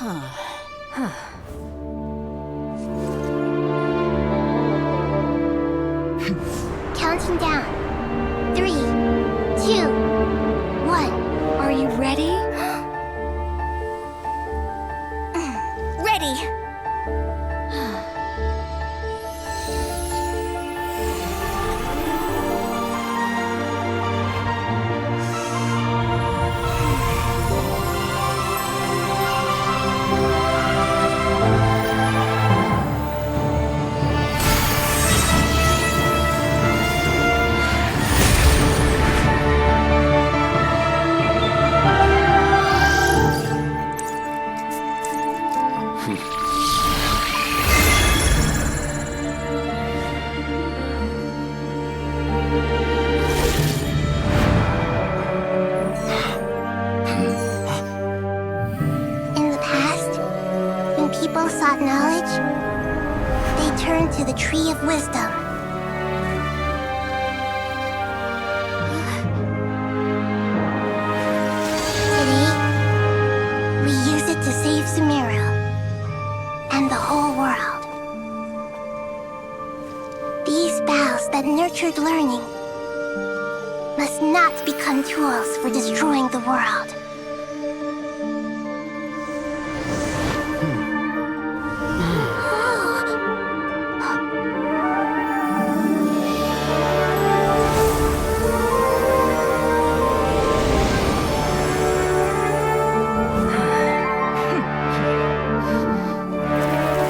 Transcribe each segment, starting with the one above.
Counting down. 3, 2, 1. Are you ready? Ready! In the past, when people sought knowledge, they turned to the Tree of Wisdom. Today, we use it to save Sumeru and the whole world. These boughs that nurtured learning must not become tools for destroying the world.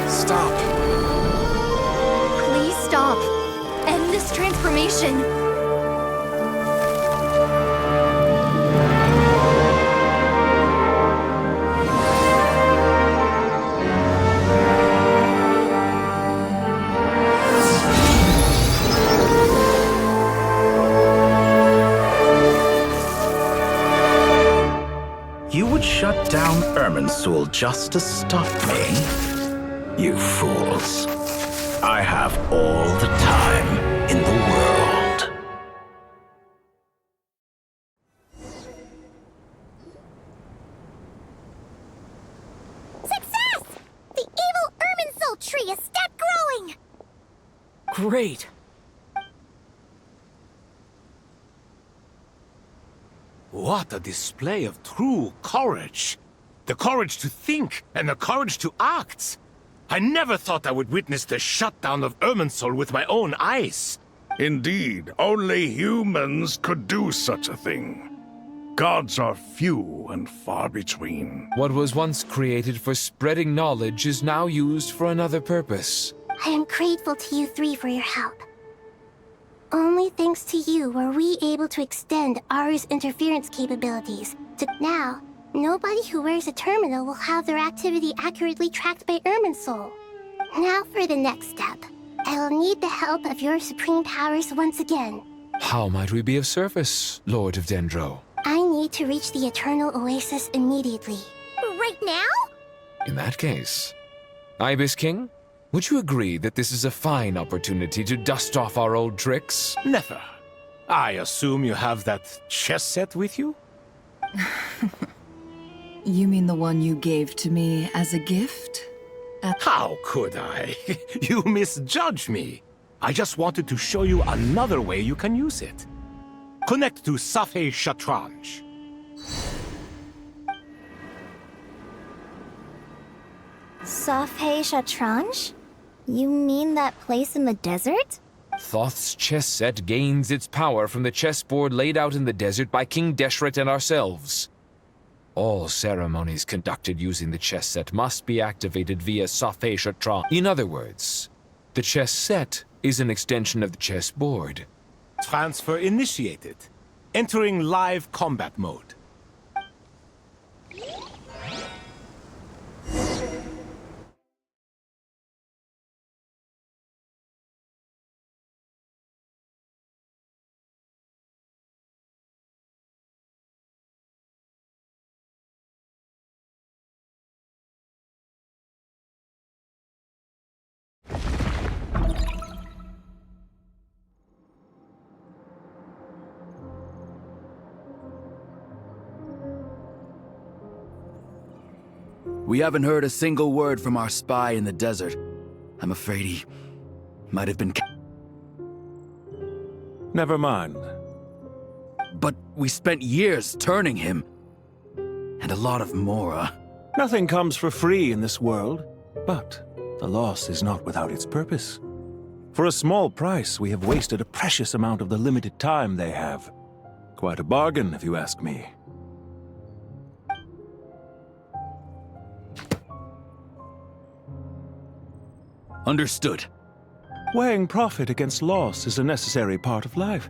Stop. Please stop. End this transformation. You would shut down Irminsul just to stop me? You fools. I have all the time in the world. Success! The evil Irminsul tree has stopped growing! Great. What a display of true courage. The courage to think and the courage to act. I never thought I would witness the shutdown of Irminsul with my own eyes. Indeed, only humans could do such a thing. Gods are few and far between. What was once created for spreading knowledge is now used for another purpose. I am grateful to you three for your help. Only thanks to you were we able to extend Aru's interference capabilities to now. Nobody who wears a terminal will have their activity accurately tracked by Irminsul. Now for the next step. I will need the help of your supreme powers once again. How might we be of service, Lord of Dendro? I need to reach the Eternal Oasis immediately. Right now? In that case, Ibis King, would you agree that this is a fine opportunity to dust off our old tricks? Never. I assume you have that chess set with you? You mean the one you gave to me as a gift? How could I? You misjudge me. I just wanted to show you another way you can use it. Connect to Safei Shatranj. Safei Shatranj? You mean that place in the desert? Thoth's chess set gains its power from the chessboard laid out in the desert by King Deshret and ourselves. All ceremonies conducted using the chess set must be activated via Safei Shatranj. In other words, the chess set is an extension of the chessboard. Transfer initiated. Entering live combat mode. We haven't heard a single word from our spy in the desert. I'm afraid he might have been... Never mind. But we spent years turning him. And a lot of Mora. Nothing comes for free in this world, but the loss is not without its purpose. For a small price, we have wasted a precious amount of the limited time they have. Quite a bargain, if you ask me. Understood. Weighing profit against loss is a necessary part of life.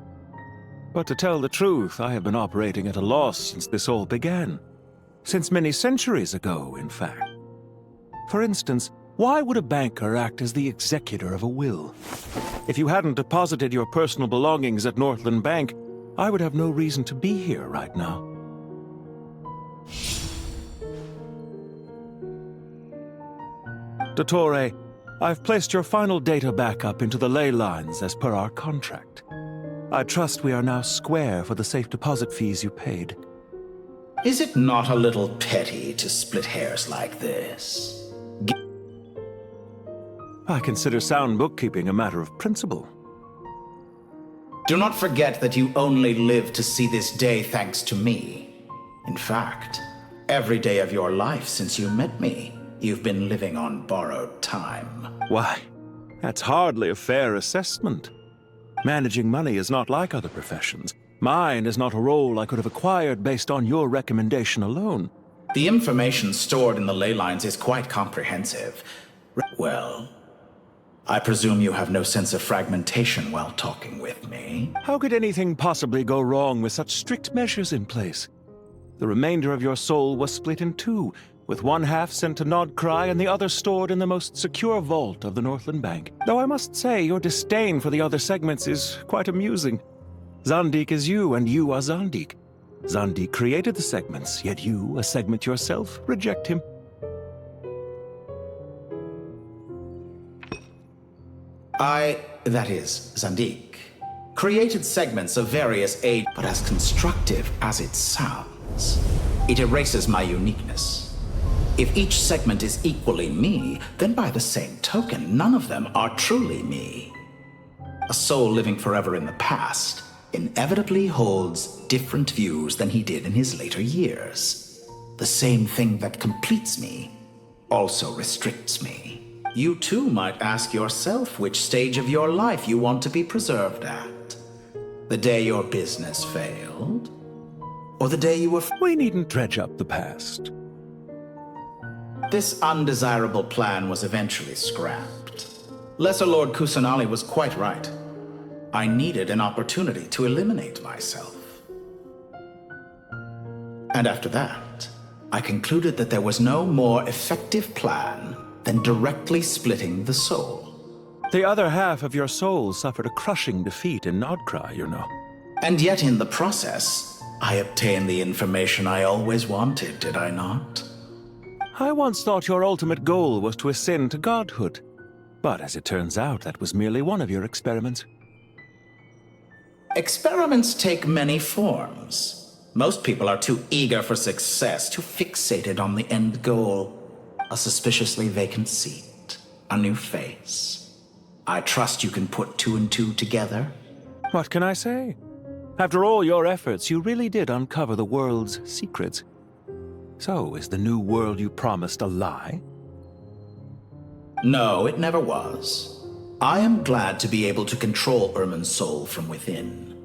But to tell the truth, I have been operating at a loss since this all began. Since many centuries ago, in fact. For instance, why would a banker act as the executor of a will? If you hadn't deposited your personal belongings at Northland Bank, I would have no reason to be here right now. Dottore, I've placed your final data backup into the ley lines as per our contract. I trust we are now square for the safe deposit fees you paid. Is it not a little petty to split hairs like this? I consider sound bookkeeping a matter of principle. Do not forget that you only live to see this day thanks to me. In fact, every day of your life since you met me, you've been living on borrowed time. Why, that's hardly a fair assessment. Managing money is not like other professions. Mine is not a role I could have acquired based on your recommendation alone. The information stored in the ley lines is quite comprehensive. Well, I presume you have no sense of fragmentation while talking with me. How could anything possibly go wrong with such strict measures in place? The remainder of your soul was split in two, with one half sent to Nodcry and the other stored in the most secure vault of the Northland Bank. Though I must say, your disdain for the other segments is quite amusing. Zandik is you, and you are Zandik. Zandik created the segments, yet you, a segment yourself, reject him. That is, Zandik, created segments of various age, but as constructive as it sounds, it erases my uniqueness. If each segment is equally me, then by the same token, none of them are truly me. A soul living forever in the past inevitably holds different views than he did in his later years. The same thing that completes me also restricts me. You too might ask yourself which stage of your life you want to be preserved at. The day your business failed, or the day you were... We needn't dredge up the past. This undesirable plan was eventually scrapped. Lesser Lord Kusanali was quite right. I needed an opportunity to eliminate myself. And after that, I concluded that there was no more effective plan than directly splitting the soul. The other half of your soul suffered a crushing defeat in Nodcry, you know. And yet in the process, I obtained the information I always wanted, did I not? I once thought your ultimate goal was to ascend to godhood. But as it turns out, that was merely one of your experiments. Experiments take many forms. Most people are too eager for success, too fixated on the end goal. A suspiciously vacant seat, a new face. I trust you can put two and two together. What can I say? After all your efforts, you really did uncover the world's secrets. So, is the new world you promised a lie? No, it never was. I am glad to be able to control Irmin's soul from within.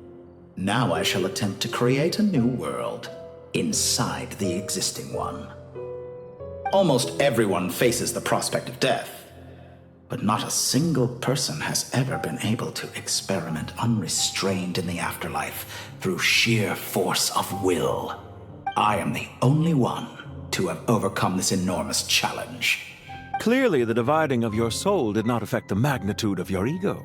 Now I shall attempt to create a new world inside the existing one. Almost everyone faces the prospect of death, but not a single person has ever been able to experiment unrestrained in the afterlife through sheer force of will. I am the only one to have overcome this enormous challenge. Clearly, the dividing of your soul did not affect the magnitude of your ego.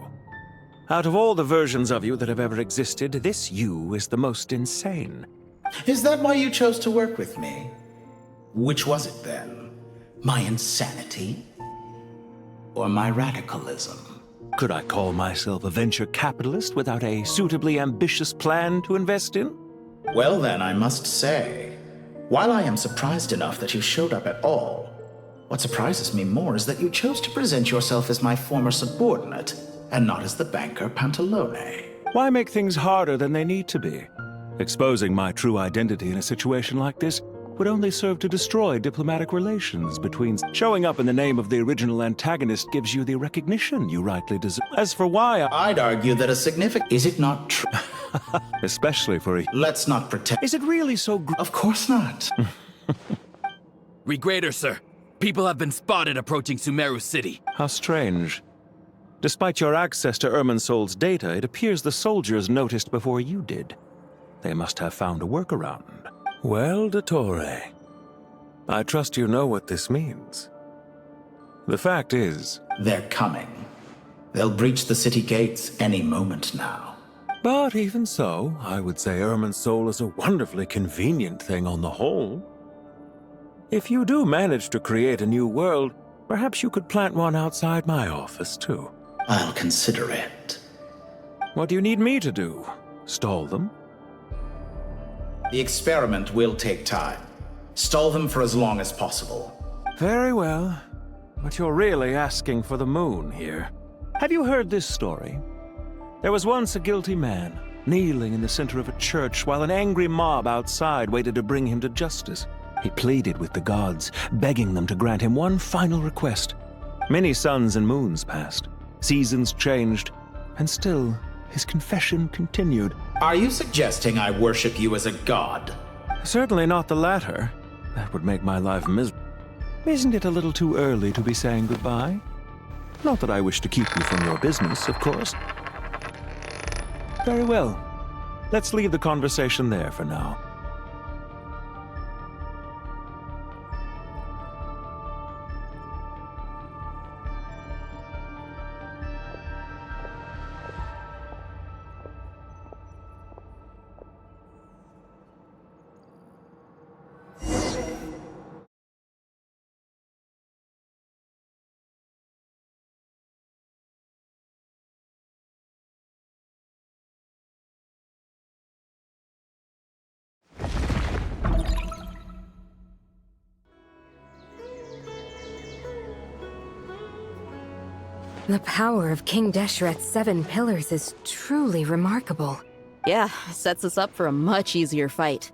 Out of all the versions of you that have ever existed, this you is the most insane. Is that why you chose to work with me? Which was it then? My insanity? Or my radicalism? Could I call myself a venture capitalist without a suitably ambitious plan to invest in? Well then, I must say, while I am surprised enough that you showed up at all, What surprises me more is that you chose to present yourself as my former subordinate, and not as the banker Pantalone. Why make things harder than they need to be? Exposing my true identity in a situation like this would only serve to destroy diplomatic relations between... Showing up in the name of the original antagonist gives you the recognition you rightly deserve. As for why I'd argue that a significant... Is it not true? Especially for a... Let's not pretend... Is it really so Of course not. Regrader, sir. People have been spotted approaching Sumeru City. How strange. Despite your access to Irminsol's data, it appears the soldiers noticed before you did. They must have found a workaround. Well, Dottore, I trust you know what this means. The fact is... They're coming. They'll breach the city gates any moment now. But even so, I would say Irminsol is a wonderfully convenient thing on the whole. If you do manage to create a new world, perhaps you could plant one outside my office, too. I'll consider it. What do you need me to do? Stall them? The experiment will take time. Stall them for as long as possible. Very well. But you're really asking for the moon here. Have you heard this story? There was once a guilty man, kneeling in the center of a church while an angry mob outside waited to bring him to justice. He pleaded with the gods, begging them to grant him one final request. Many suns and moons passed. Seasons changed, and still his confession continued. Are you suggesting I worship you as a god? Certainly not the latter. That would make my life miserable. Isn't it a little too early to be saying goodbye? Not that I wish to keep you from your business, of course. Very well. Let's leave the conversation there for now. The power of King Deshret's 7 pillars is truly remarkable. Yeah, sets us up for a much easier fight.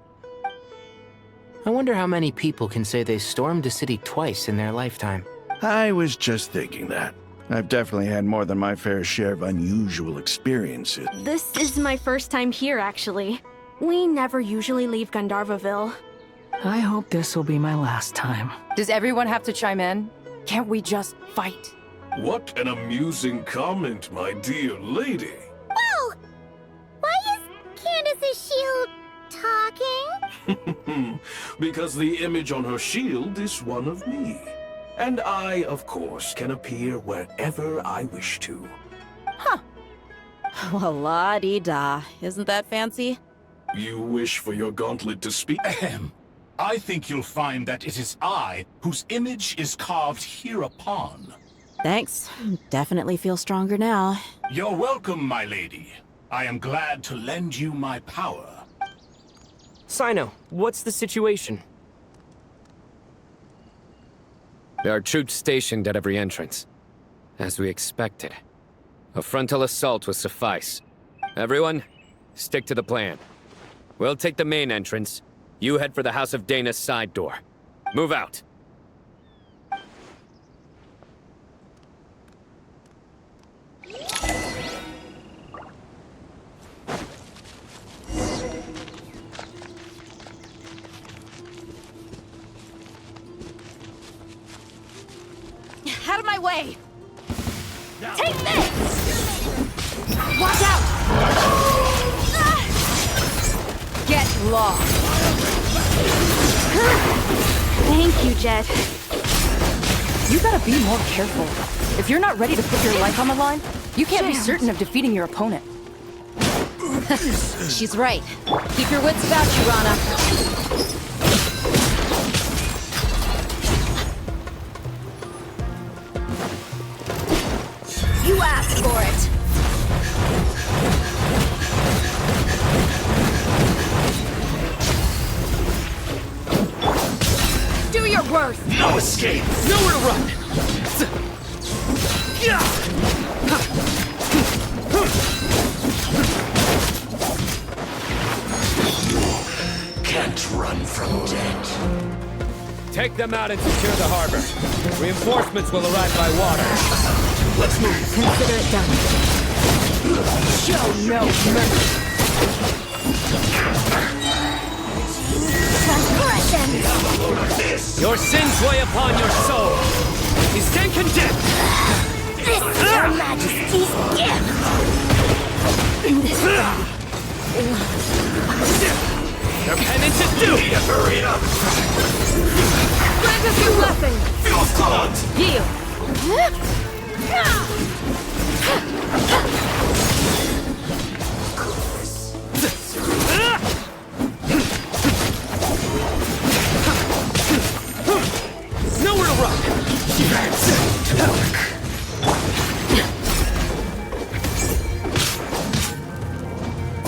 I wonder how many people can say they stormed a city twice in their lifetime. I was just thinking that. I've definitely had more than my fair share of unusual experiences. This is my first time here, actually. We never usually leave Gandharvaville. I hope this will be my last time. Does everyone have to chime in? Can't we just fight? What an amusing comment, my dear lady. Whoa! Why is Candace's shield talking? Because the image on her shield is one of me. And I, of course, can appear wherever I wish to. Huh. Well, la-dee-da. Isn't that fancy? You wish for your gauntlet to speak? Ahem. I think you'll find that it is I whose image is carved hereupon. Thanks. Definitely feel stronger now. You're welcome, my lady. I am glad to lend you my power. Sino, what's the situation? There are troops stationed at every entrance. As we expected. A frontal assault will suffice. Everyone, stick to the plan. We'll take the main entrance. You head for the House of Dana's side door. Move out. Out of my way! Take this! Watch out! Get lost! Thank you, Jet. You gotta be more careful. If you're not ready to put your life on the line, you can't be certain of defeating your opponent. She's right. Keep your wits about you, Rana. You asked for it! Do your worst! No escape! Nowhere to run! Can't run from death. Take them out and secure the harbor. Reinforcements will arrive by water. Let's move. Consider it done. Show no mercy. Your sins weigh upon your soul. You stand condemned. This is Your Majesty's gift! Your penance is due. Hurry up! Grant us your blessing! Feels good! Yield! Nowhere to run.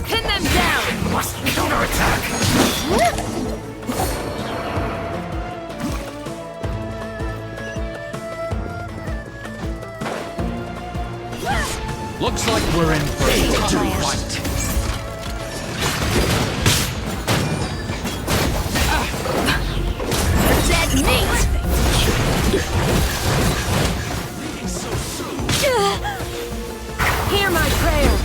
Pin them down! Must counterattack! Looks like we're in for a tough fight. Dead meat! Hear my prayer!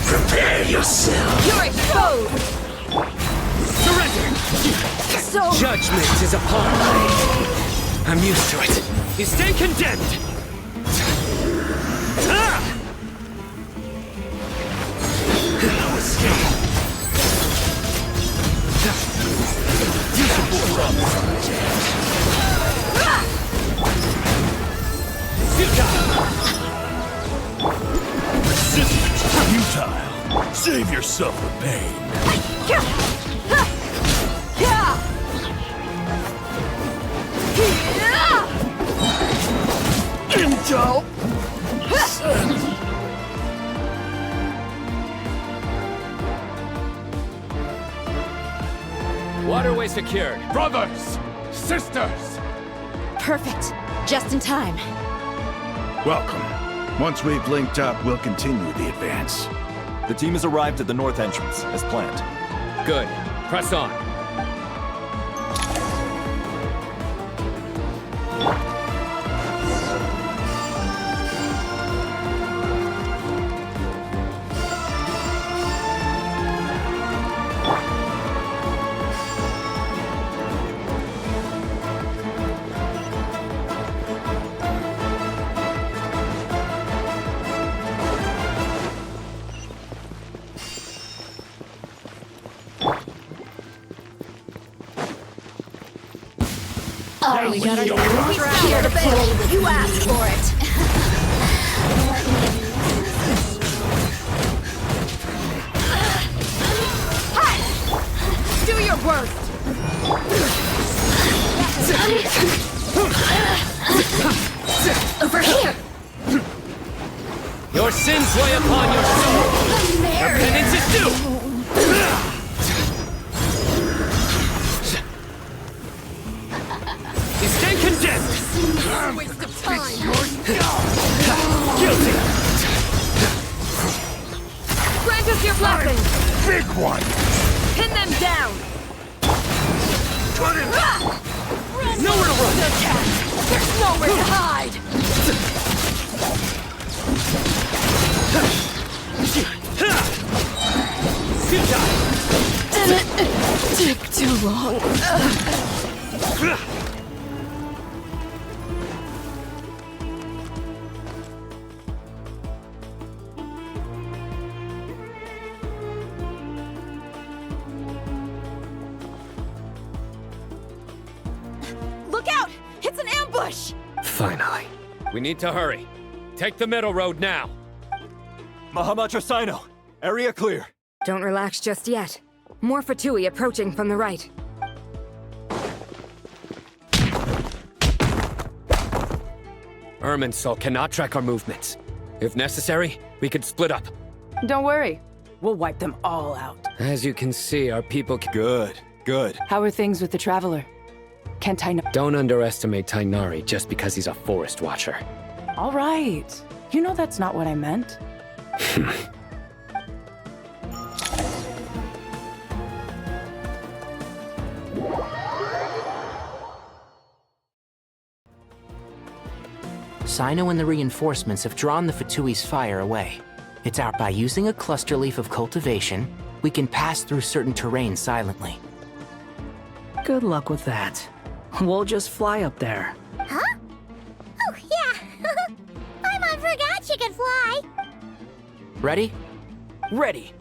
Prepare yourself! You're exposed! Surrender! So... Judgment is upon me. I'm used to it. You stand condemned! No escape! Resistance futile. Save yourself the pain. Intel. Waterway secured. Brothers! Sisters! Perfect. Just in time. Welcome. Once we've linked up, we'll continue the advance. The team has arrived at the north entrance, as planned. Good. Press on. We got our here to play. You asked for it. Hi! Do your worst. Over here. Your sins weigh upon your soul. Your penance is due. You stand condemned! Waste of time! Guilty! Grant us your blessing! Big one! Pin them down! Nowhere to run! There's nowhere to hide! Futile! Took too long. Look out! It's an ambush! Finally. We need to hurry. Take the middle road now. Mahamatrasino! Area clear. Don't relax just yet. More Fatui approaching from the right. Irminsul cannot track our movements. If necessary, we could split up. Don't worry. We'll wipe them all out. As you can see, our people Good, good. How are things with the Traveler? Can Tighnari... Don't underestimate Tighnari just because he's a forest watcher. All right. You know that's not what I meant. Sino and the reinforcements have drawn the Fatui's fire away. It's out by using a cluster leaf of cultivation, we can pass through certain terrain silently. Good luck with that. We'll just fly up there. Huh? Oh, yeah. Paimon forgot she could fly. Ready? Ready.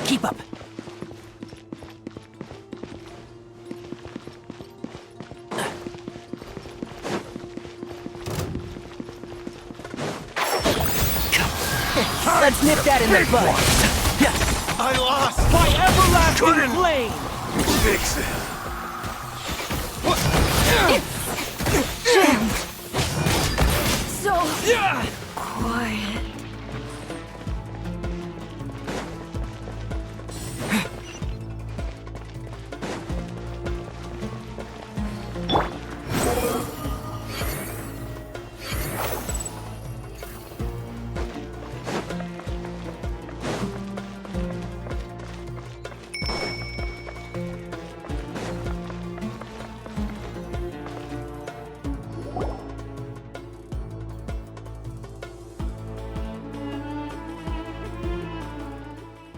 Keep up. Let's nip that in the bud. I lost! By everlasting flame! Fix it! So quiet.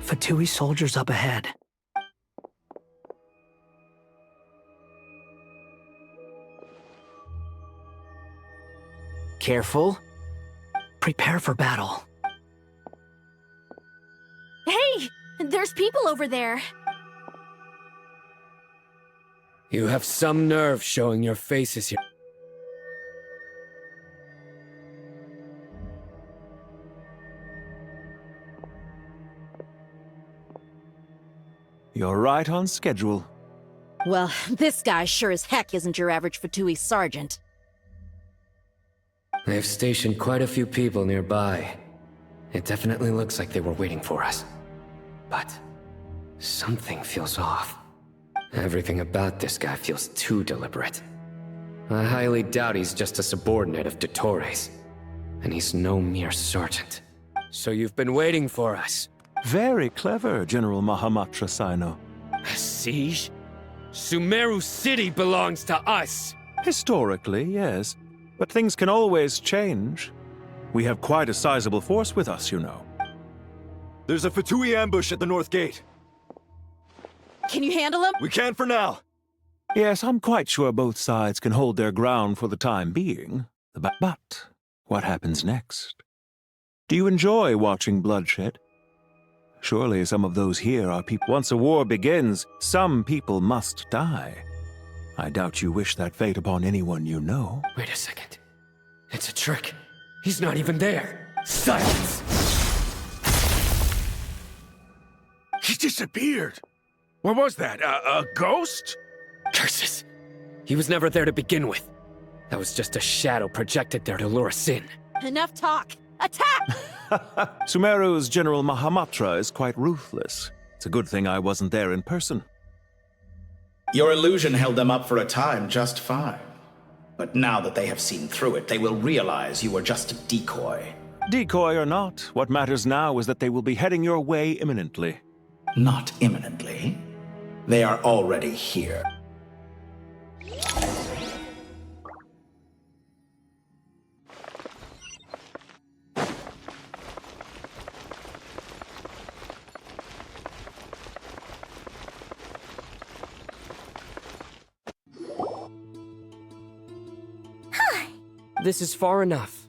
Fatui soldiers up ahead. Careful. Prepare for battle. Hey! There's people over there. You have some nerve showing your faces here. You're right on schedule. Well, this guy sure as heck isn't your average Fatui sergeant. They've stationed quite a few people nearby. It definitely looks like they were waiting for us. But something feels off. Everything about this guy feels too deliberate. I highly doubt he's just a subordinate of Dottores. And he's no mere sergeant. So you've been waiting for us. Very clever, General Mahamatra Sino. A siege? Sumeru City belongs to us! Historically, yes. But things can always change. We have quite a sizable force with us, you know. There's a Fatui ambush at the north gate. Can you handle him? We can for now. Yes, I'm quite sure both sides can hold their ground for the time being. But what happens next? Do you enjoy watching bloodshed? Surely some of those here are people. Once a war begins, some people must die. I doubt you wish that fate upon anyone you know. Wait a second. It's a trick. He's not even there. Silence! He disappeared. What was that? A ghost? Curses. He was never there to begin with. That was just a shadow projected there to lure us in. Enough talk! Attack! Sumeru's General Mahamatra is quite ruthless. It's a good thing I wasn't there in person. Your illusion held them up for a time just fine. But now that they have seen through it, they will realize you were just a decoy. Decoy or not, what matters now is that they will be heading your way imminently. Not imminently. They are already here. This is far enough.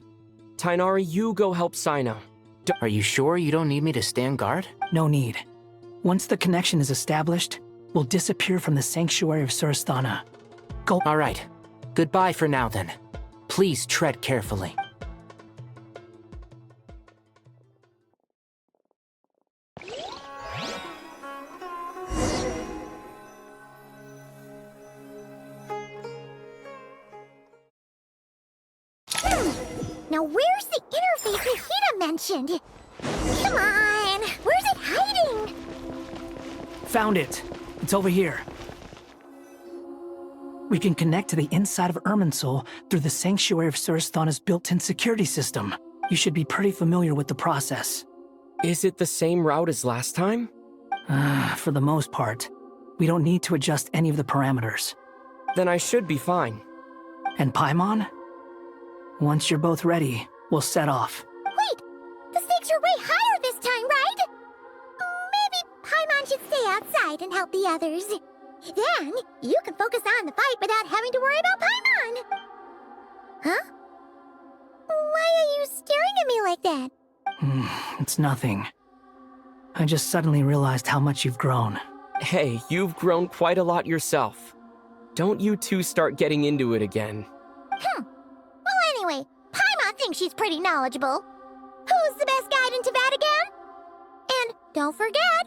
Tainari, you go help Sino. Are you sure you don't need me to stand guard? No need. Once the connection is established, we'll disappear from the Sanctuary of Surasthana. Go. All right. Goodbye for now, then. Please tread carefully. Now where's the interface Nihita mentioned? Come on! Where's it hiding? Found it. It's over here. We can connect to the inside of Irminsul through the Sanctuary of Surasthana's built-in security system. You should be pretty familiar with the process. Is it the same route as last time? For the most part. We don't need to adjust any of the parameters. Then I should be fine. And Paimon? Once you're both ready, we'll set off. Wait! The stakes are way higher this time, right? Maybe Paimon should stay outside and help the others. Then, you can focus on the fight without having to worry about Paimon. Huh? Why are you staring at me like that? It's nothing. I just suddenly realized how much you've grown. Hey, you've grown quite a lot yourself. Don't you two start getting into it again. Well, anyway, Paimon thinks she's pretty knowledgeable. Who's the best guide in Tavatigan? And don't forget,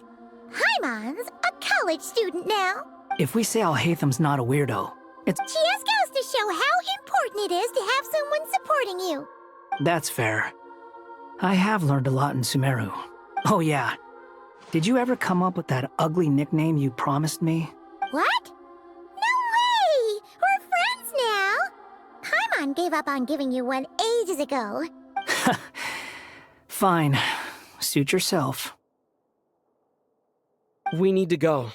Paimon's a college student now. If we say Alhatham's not a weirdo, it's... She just goes to show how important it is to have someone supporting you. That's fair. I have learned a lot in Sumeru. Oh yeah. Did you ever come up with that ugly nickname you promised me? What? No way! We're friends now! Paimon gave up on giving you one ages ago. Fine. Suit yourself. We need to go.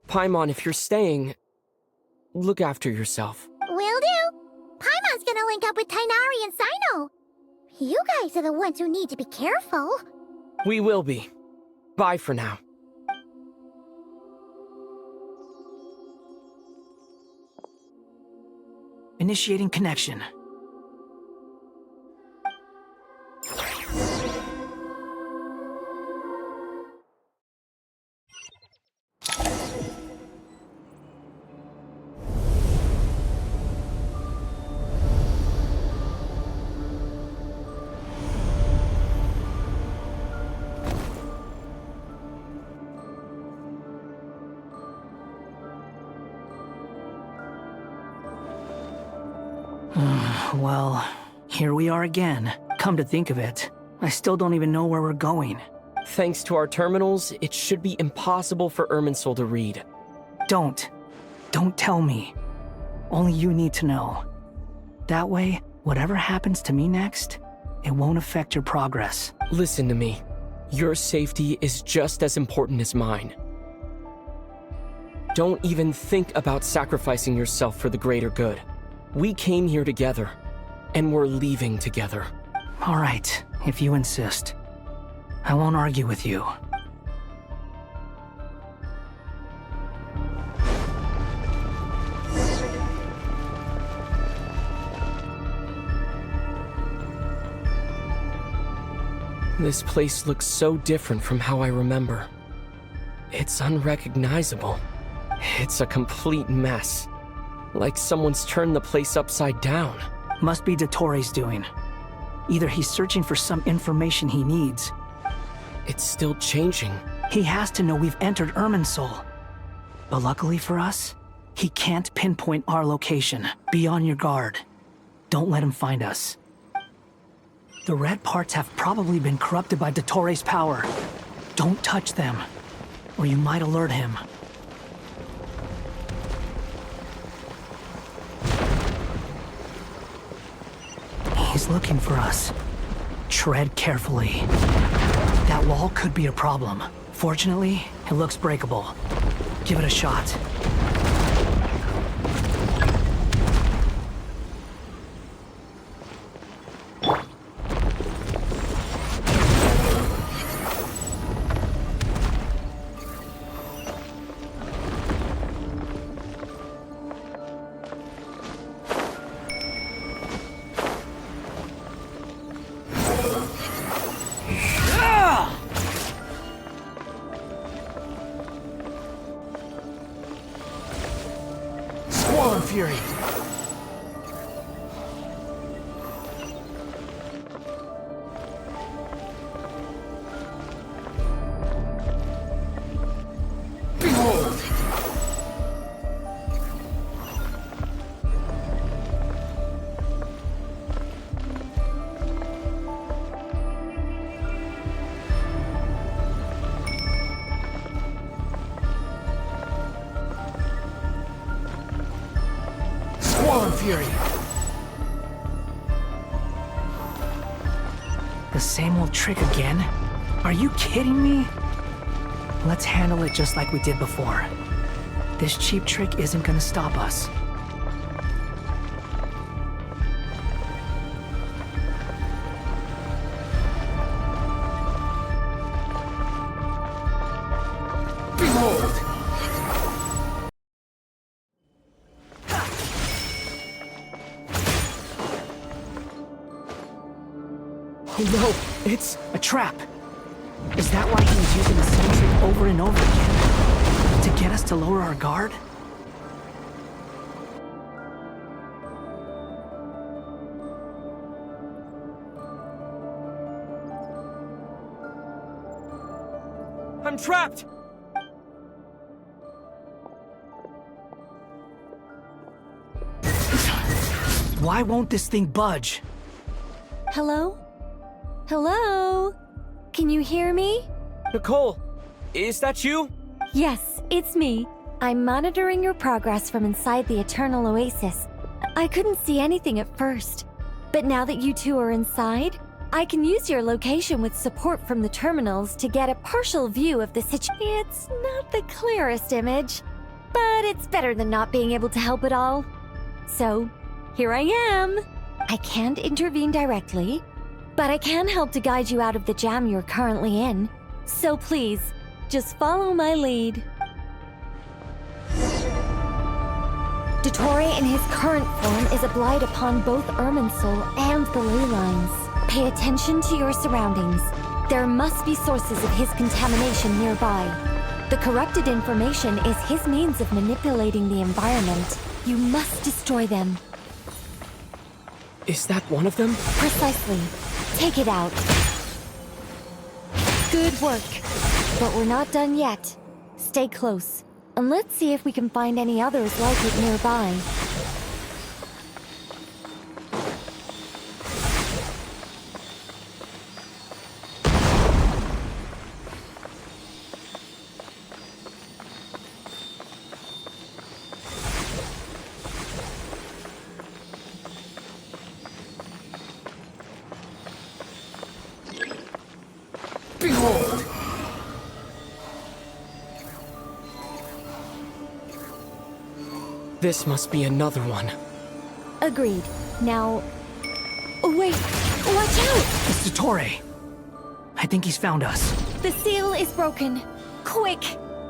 Paimon, if you're staying, look after yourself. Will do. Paimon's gonna link up with Tainari and Sino. You guys are the ones who need to be careful. We will be. Bye for now. Initiating connection. Well, here we are again. Come to think of it, I still don't even know where we're going. Thanks to our terminals, it should be impossible for Irminsul to read. Don't tell me. Only you need to know. That way, whatever happens to me next, it won't affect your progress. Listen to me. Your safety is just as important as mine. Don't even think about sacrificing yourself for the greater good. We came here together, and we're leaving together. All right, if you insist. I won't argue with you. This place looks so different from how I remember. It's unrecognizable. It's a complete mess. Like someone's turned the place upside down. Must be Dottoro's doing. Either he's searching for some information he needs. It's still changing. He has to know we've entered Irminsul. But luckily for us, He can't pinpoint our location. Be on your guard. Don't let him find us. The red parts have probably been corrupted by Dottores' power. Don't touch them, or you might alert him. He's looking for us. Tread carefully. That wall could be a problem. Fortunately, it looks breakable. Give it a shot. Fury. Behold! Fury. The same old trick again? Are you kidding me? Let's handle it just like we did before. This cheap trick isn't gonna stop us. Behold! Oh no, it's a trap. Is that why he was using the same trick over and over again? To get us to lower our guard? I'm trapped! Why won't this thing budge? Hello? Hello? Can you hear me? Nicole, is that you? Yes, it's me. I'm monitoring your progress from inside the Eternal Oasis. I couldn't see anything at first, but now that you two are inside, I can use your location with support from the terminals to get a partial view of the situation. It's not the clearest image, but it's better than not being able to help at all. So, here I am. I can't intervene directly, but I can help to guide you out of the jam you're currently in. So please, just follow my lead. Dottore in his current form is a blight upon both Irminsul and the ley lines. Pay attention to your surroundings. There must be sources of his contamination nearby. The corrupted information is his means of manipulating the environment. You must destroy them. Is that one of them? Precisely. Take it out. Good work. But we're not done yet. Stay close, and let's see if we can find any others like it nearby. Behold! This must be another one. Agreed. Now... Wait! Watch out! It's Dottore. I think he's found us. The seal is broken. Quick!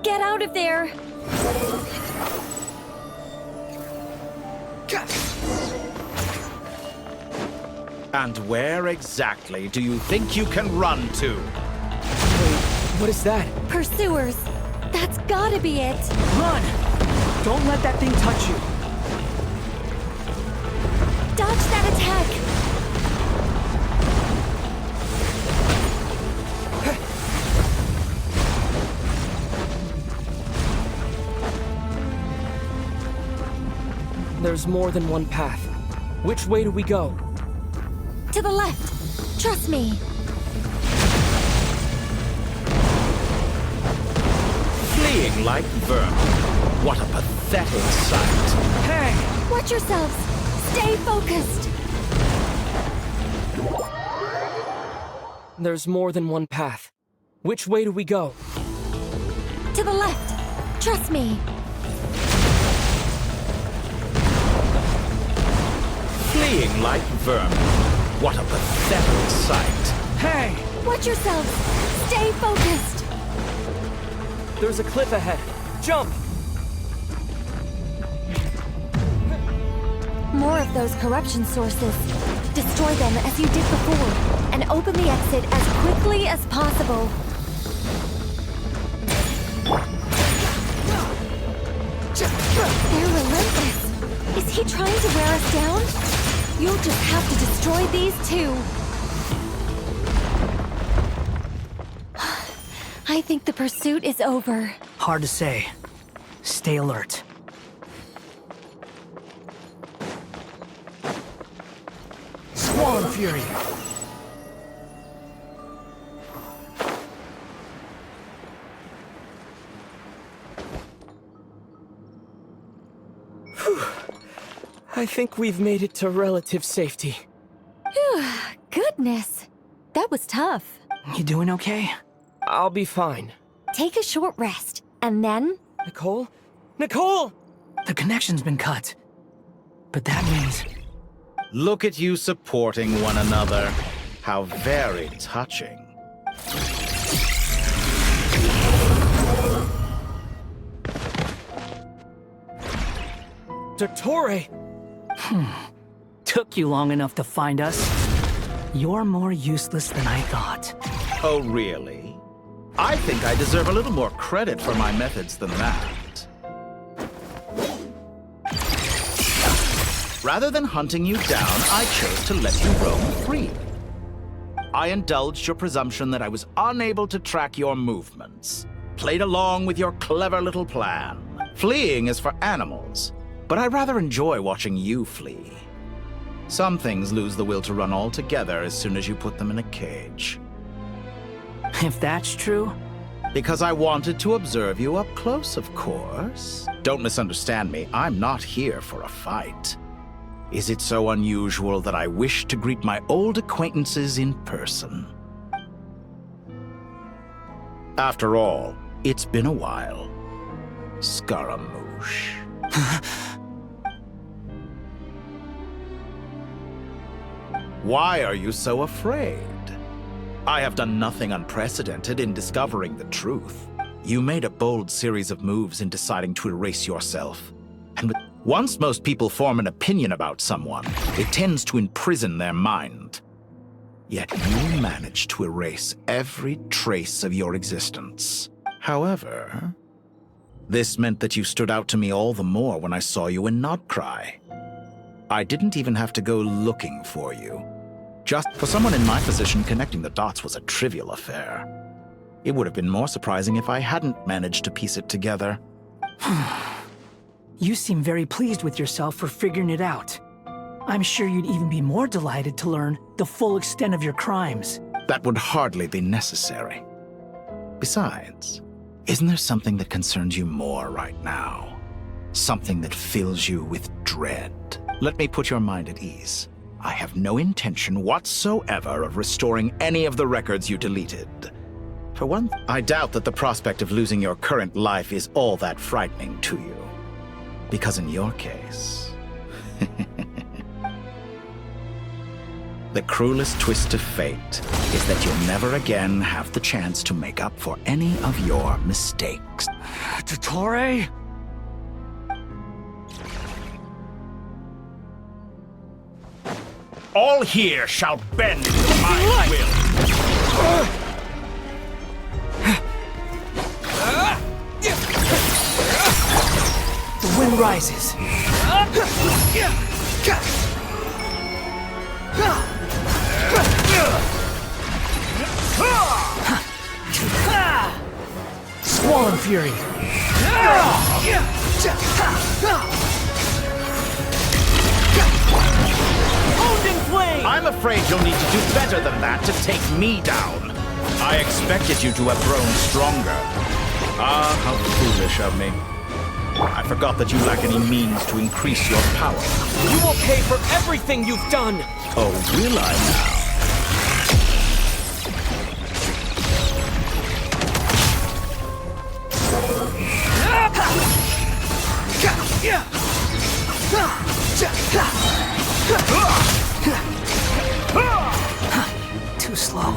Get out of there! And where exactly do you think you can run to? What is that? Pursuers! That's gotta be it! Run! Don't let that thing touch you! Dodge that attack! There's more than one path. Which way do we go? To the left. Trust me. Fleeing like vermin. What a pathetic sight. Hey! Watch yourselves. Stay focused. There's more than one path. Which way do we go? To the left. Trust me. Fleeing like vermin. What a pathetic sight. Hey! Watch yourselves. Stay focused. There's a cliff ahead. Jump! More of those corruption sources. Destroy them as you did before, and open the exit as quickly as possible. They're relentless. Is he trying to wear us down? You'll just have to destroy these too. I think the pursuit is over. Hard to say. Stay alert. Swan Fury! Whew. I think we've made it to relative safety. Phew, goodness. That was tough. You doing okay? I'll be fine. Take a short rest, and then... Nicole? Nicole! The connection's been cut. But that means... Look at you supporting one another. How very touching. Dottore! Took you long enough to find us. You're more useless than I thought. Oh, really? I think I deserve a little more credit for my methods than that. Rather than hunting you down, I chose to let you roam free. I indulged your presumption that I was unable to track your movements, played along with your clever little plan. Fleeing is for animals, but I rather enjoy watching you flee. Some things lose the will to run altogether as soon as you put them in a cage. If that's true... Because I wanted to observe you up close, of course. Don't misunderstand me, I'm not here for a fight. Is it so unusual that I wish to greet my old acquaintances in person? After all, it's been a while. Scaramouche. Why are you so afraid? I have done nothing unprecedented in discovering the truth. You made a bold series of moves in deciding to erase yourself. And once most people form an opinion about someone, it tends to imprison their mind. Yet you managed to erase every trace of your existence. However, this meant that you stood out to me all the more when I saw you in Nodcry. I didn't even have to go looking for you. Just for someone in my position, connecting the dots was a trivial affair. It would have been more surprising if I hadn't managed to piece it together. You seem very pleased with yourself for figuring it out. I'm sure you'd even be more delighted to learn the full extent of your crimes. That would hardly be necessary. Besides, isn't there something that concerns you more right now? Something that fills you with dread? Let me put your mind at ease. I have no intention whatsoever of restoring any of the records you deleted. For one, I doubt that the prospect of losing your current life is all that frightening to you. Because in your case... the cruelest twist of fate is that you'll never again have the chance to make up for any of your mistakes. Dottore? All here shall bend to my will. The wind rises. Swan Fury! afraid you'll need to do better than that to take me down. I expected you to have grown stronger. Ah, how foolish of me. I forgot that you lack any means to increase your power. You will pay for everything you've done! Oh, will I now? Too slow.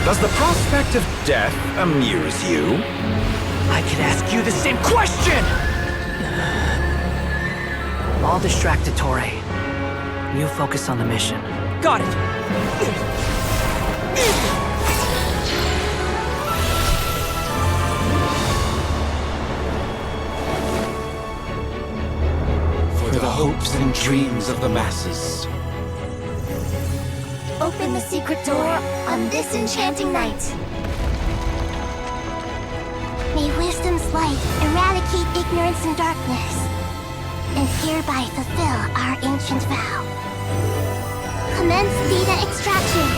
Does the prospect of death amuse you? I could ask you the same question! I'll distract Torre. You focus on the mission. Got it! For the hopes and dreams of the masses. Open the secret door on this enchanting night. May wisdom's light eradicate ignorance and darkness, and hereby fulfill our ancient vow. Commence data extraction.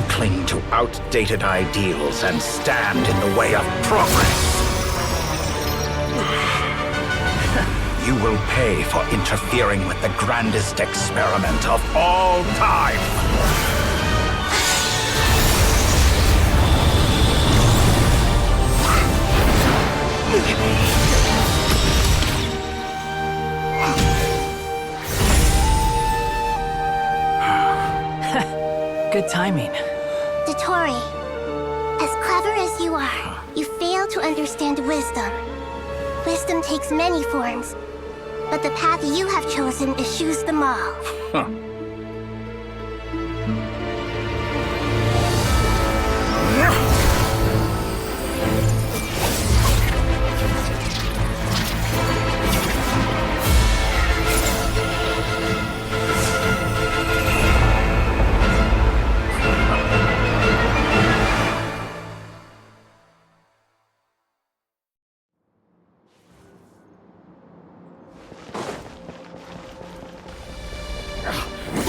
Cling to outdated ideals and stand in the way of progress. You will pay for interfering with the grandest experiment of all time. Good timing. Dottore, as clever as you are, you fail to understand wisdom. Wisdom takes many forms, but the path you have chosen eschews them all. Huh.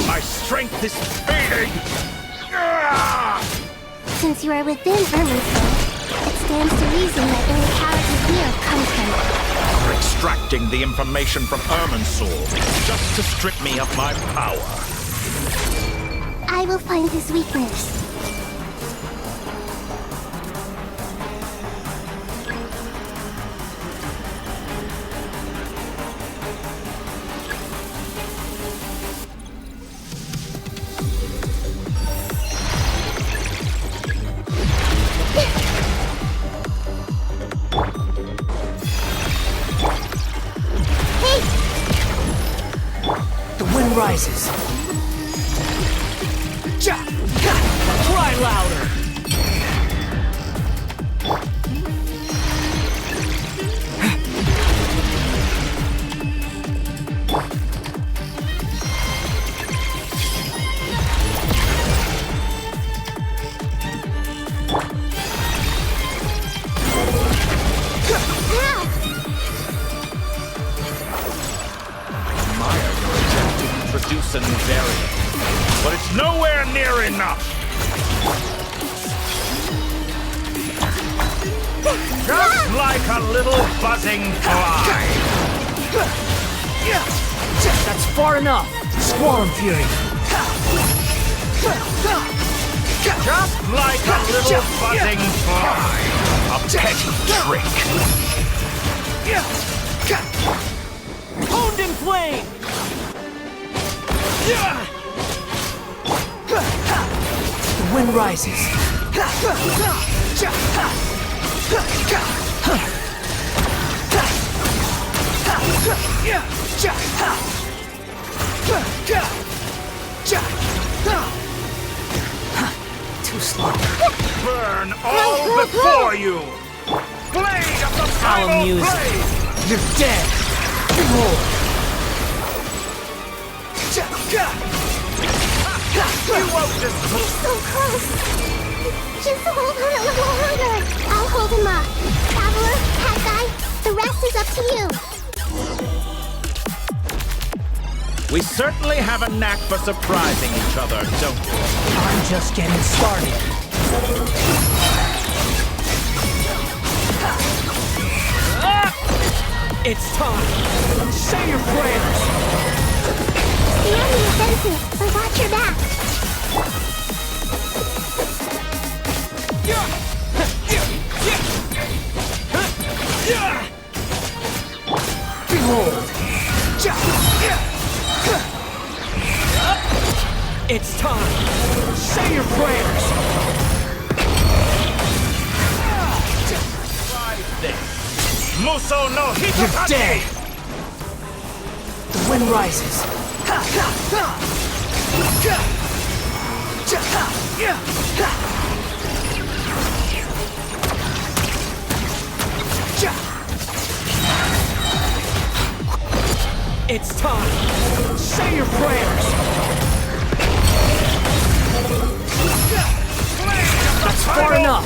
My strength is fading! Since you are within Irminsul, it stands to reason that any power you wield comes from it. You're extracting the information from Irminsul just to strip me of my power. I will find his weakness. Rises. Cry louder. Produce a new variant, but it's nowhere near enough. Just like a little buzzing fly. That's far enough. Squall and Fury. Just like a little buzzing fly. A petty trick. Honed in flame! The wind rises. Too slow. Burn all before you! Blade of the primal music. blade! You're dead. Behold. You won't just... He's so close. Just hold on a little longer. I'll hold him up. Traveler, Cat Guy, the rest is up to you. We certainly have a knack for surprising each other, don't we? I'm just getting started. It's time! Say your prayers! Stand your defenses, but watch your back. Behold. It's time! Say your prayers! Try this. Muso no You're Hitotake! dead. The wind rises. It's time! Say your prayers! That's far enough.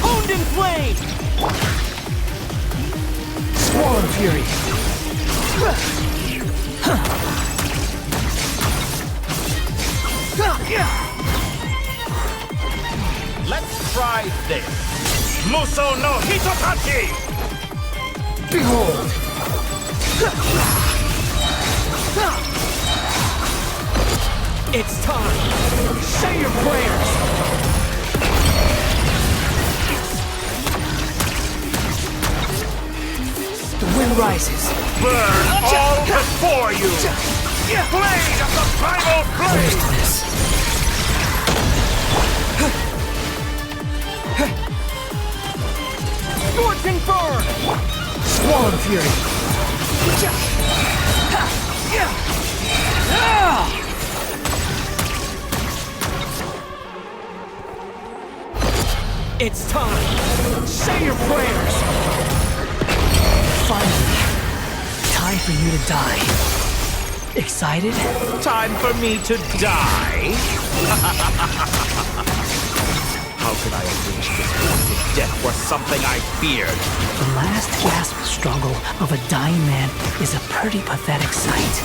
Honed in flame! Squall Fury. Let's try this. Muso no Hitotake! Behold. It's time! Say your prayers! The wind rises. Burn all before you! Blade of the primal Close to blade! this. Scorching burn! Squall Fury. It's time! Say your prayers! Finally. Time for you to die. Excited? Time for me to die? How could I have wished this basic death were something I feared? The last gasp struggle of a dying man is a pretty pathetic sight.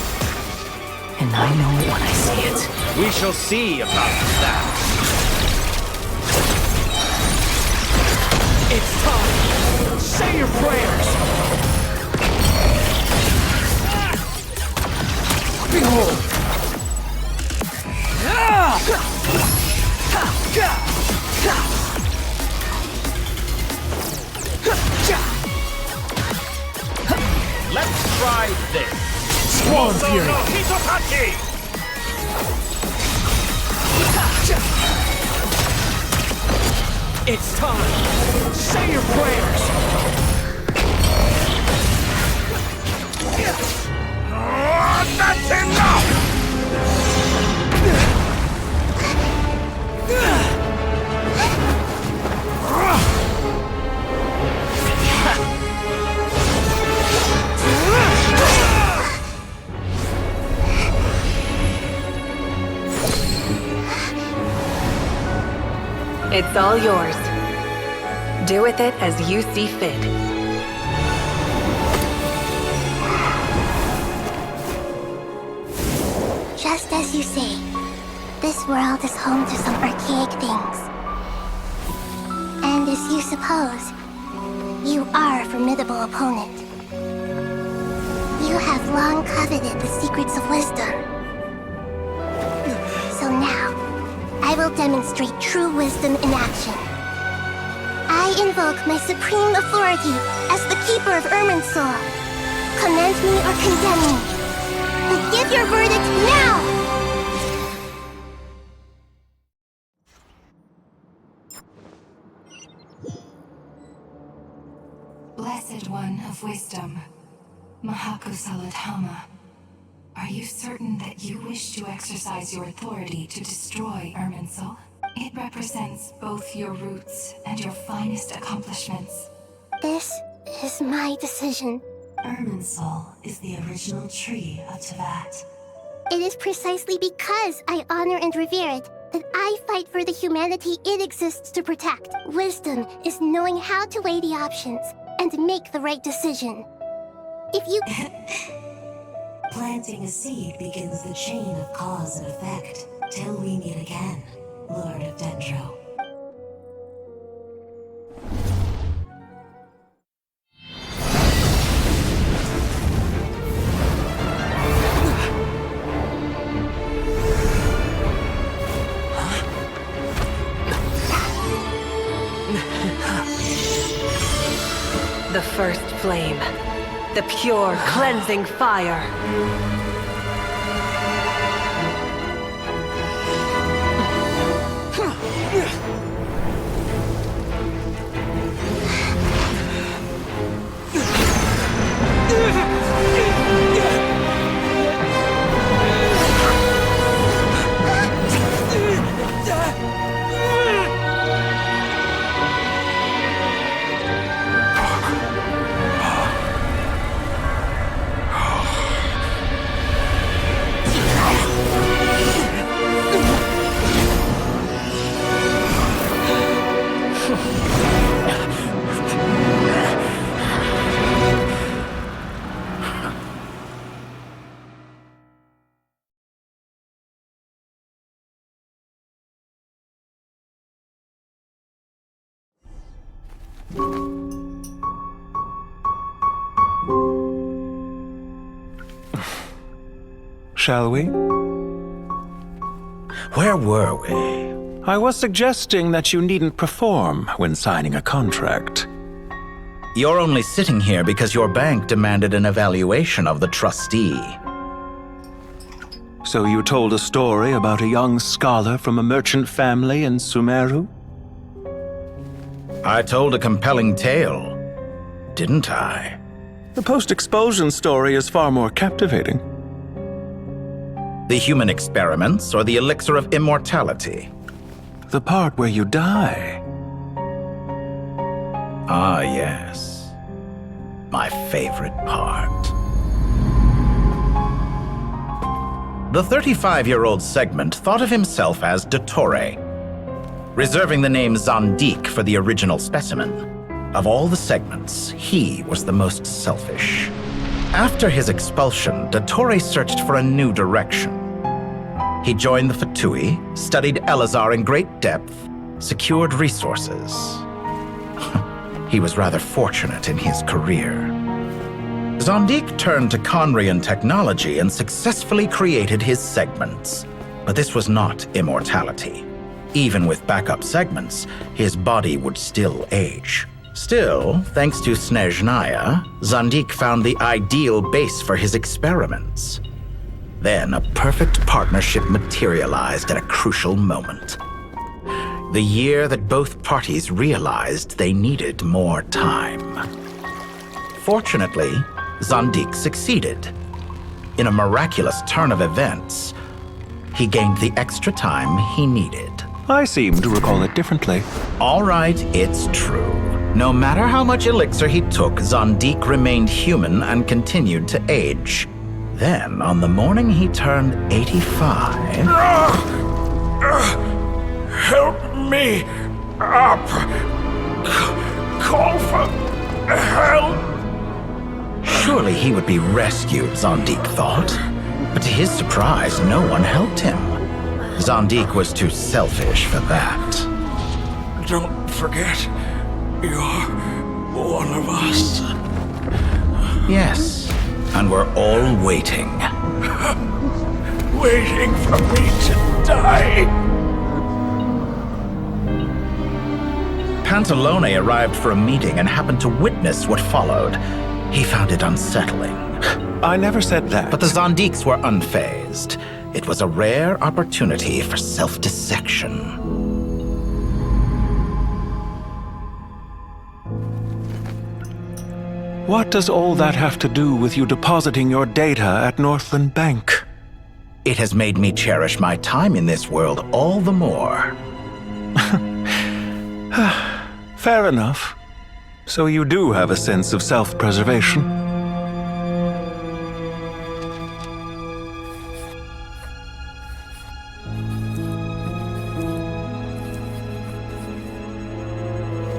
And I know it when I see it. We shall see about that. It's time! Say your prayers! Behold! Let's try this. Squall Muso Fury. no Hitotake! It's time! Say your prayers! That's enough! It's all yours. Do with it as you see fit. Just as you say, this world is home to some archaic things. And as you suppose, you are a formidable opponent. You have long coveted the secrets of wisdom. So now, I will demonstrate true wisdom in action. I invoke my supreme authority as the keeper of Irminsul. Commend me or condemn me. But give your verdict now! Blessed One of Wisdom, Mahakusaladhama, are you certain that you wish to exercise your authority to destroy Irminsul? It represents both your roots and your finest accomplishments. This is my decision. Irminsul is the original tree of Tevat. It is precisely because I honor and revere it that I fight for the humanity it exists to protect. Wisdom is knowing how to weigh the options and make the right decision. If you... Planting a seed begins the chain of cause and effect. Till we meet again, Lord of Dendro. The first flame. The pure, cleansing fire. Shall we? Where were we? I was suggesting that you needn't perform when signing a contract. You're only sitting here because your bank demanded an evaluation of the trustee. So you told a story about a young scholar from a merchant family in Sumeru? I told a compelling tale, didn't I? The post-expulsion story is far more captivating. The human experiments or the elixir of immortality? The part where you die. Ah, yes. My favorite part. The 35-year-old Segment thought of himself as Dottore, reserving the name Zandik for the original specimen. Of all the Segments, he was the most selfish. After his expulsion, Dottore searched for a new direction. He joined the Fatui, studied Elazar in great depth, secured resources. He was rather fortunate in his career. Zandik turned to Conrian technology and successfully created his segments. But this was not immortality. Even with backup segments, his body would still age. Still, thanks to Snezhnaya, Zandik found the ideal base for his experiments. Then a perfect partnership materialized at a crucial moment. The year that both parties realized they needed more time. Fortunately, Zandik succeeded. In a miraculous turn of events, he gained the extra time he needed. I seem to recall it differently. All right, it's true. No matter how much elixir he took, Zandik remained human and continued to age. Then, on the morning he turned 85... Help me up! Call for help! Surely he would be rescued, Zandik thought. But to his surprise, no one helped him. Zandik was too selfish for that. Don't forget, you're one of us. Yes, And we're all waiting. Waiting for me to die. Pantalone arrived for a meeting and happened to witness what followed. He found it unsettling. I never said that. But the Zondiks were unfazed. It was a rare opportunity for self-dissection. What does all that have to do with you depositing your data at Northland Bank? It has made me cherish my time in this world all the more. Fair enough. So you do have a sense of self-preservation.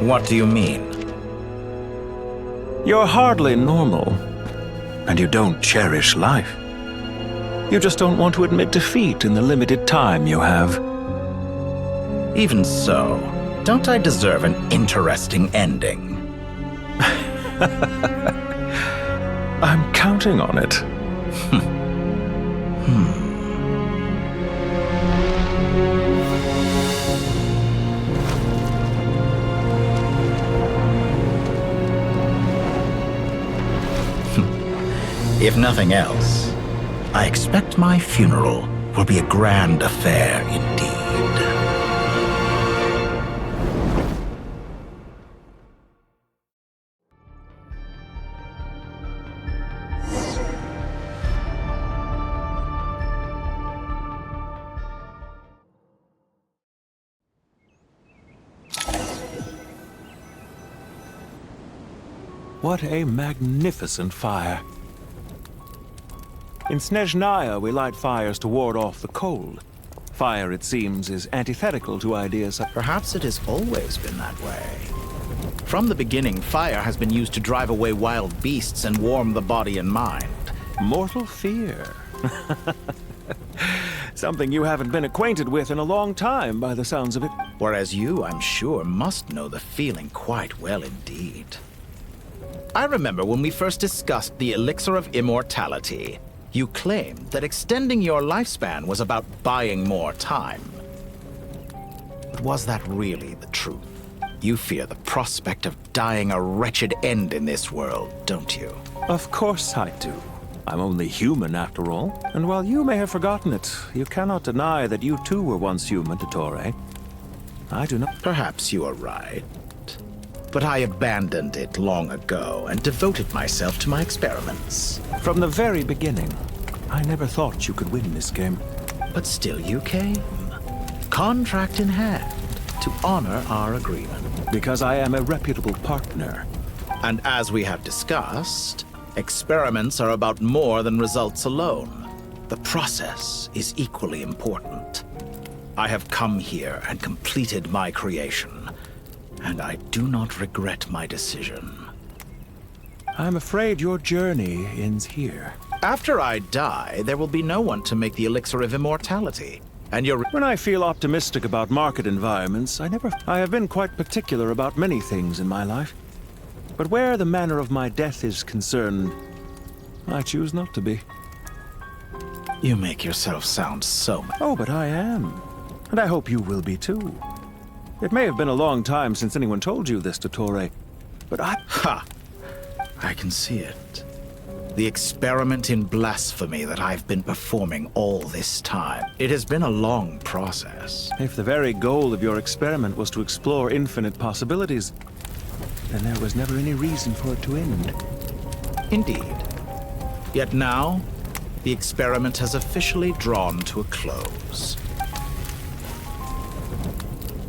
What do you mean? You're hardly normal, and you don't cherish life. You just don't want to admit defeat in the limited time you have. Even so, don't I deserve an interesting ending? I'm counting on it. If nothing else, I expect my funeral will be a grand affair indeed. What a magnificent fire. In Snezhnaya, we light fires to ward off the cold. Fire, it seems, is antithetical to ideas such... Perhaps it has always been that way. From the beginning, fire has been used to drive away wild beasts and warm the body and mind. Mortal fear. Something you haven't been acquainted with in a long time, by the sounds of it. Whereas you, I'm sure, must know the feeling quite well indeed. I remember when we first discussed the elixir of immortality. You claimed that extending your lifespan was about buying more time. But was that really the truth? You fear the prospect of dying a wretched end in this world, don't you? Of course I do. I'm only human, after all. And while you may have forgotten it, you cannot deny that you too were once human, Dottore. I do not... Perhaps you are right. But I abandoned it long ago and devoted myself to my experiments. From the very beginning, I never thought you could win this game. But still you came. Contract in hand, to honor our agreement. Because I am a reputable partner. And as we have discussed, experiments are about more than results alone. The process is equally important. I have come here and completed my creation. And I do not regret my decision. I'm afraid your journey ends here. After I die, there will be no one to make the elixir of immortality. And you're... When I feel optimistic about market environments, I have been quite particular about many things in my life. But where the manner of my death is concerned, I choose not to be. You make yourself sound so... Oh, but I am. And I hope you will be too. It may have been a long time since anyone told you this, Dottore, but I... Ha! I can see it. The experiment in blasphemy that I've been performing all this time. It has been a long process. If the very goal of your experiment was to explore infinite possibilities, then there was never any reason for it to end. Indeed. Yet now, the experiment has officially drawn to a close.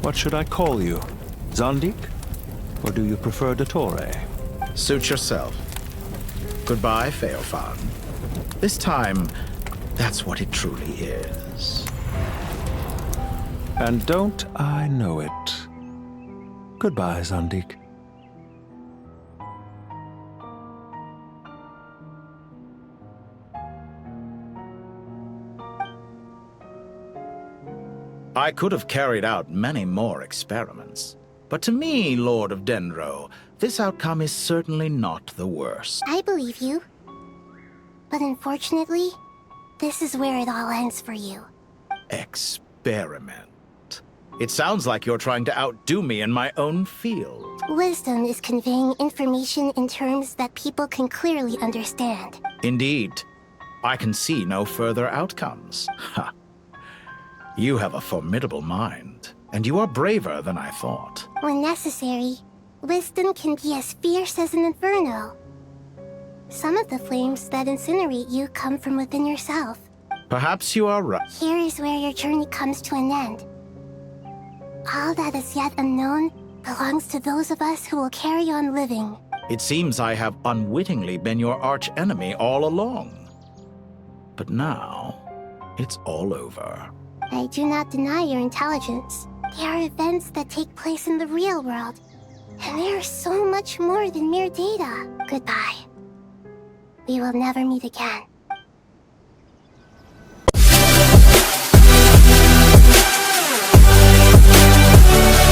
What should I call you? Zondik? Or do you prefer Dottore? Suit yourself. Goodbye, Feofan. This time, that's what it truly is. And don't I know it? Goodbye, Zondik. I could have carried out many more experiments. But to me, Lord of Dendro, this outcome is certainly not the worst. I believe you. But unfortunately, this is where it all ends for you. Experiment. It sounds like you're trying to outdo me in my own field. Wisdom is conveying information in terms that people can clearly understand. Indeed. I can see no further outcomes. Ha. You have a formidable mind, and you are braver than I thought. When necessary, wisdom can be as fierce as an inferno. Some of the flames that incinerate you come from within yourself. Perhaps you are right. Here is where your journey comes to an end. All that is yet unknown belongs to those of us who will carry on living. It seems I have unwittingly been your arch-enemy all along. But now, it's all over. I do not deny your intelligence. There are events that take place in the real world, and they are so much more than mere data. Goodbye. We will never meet again.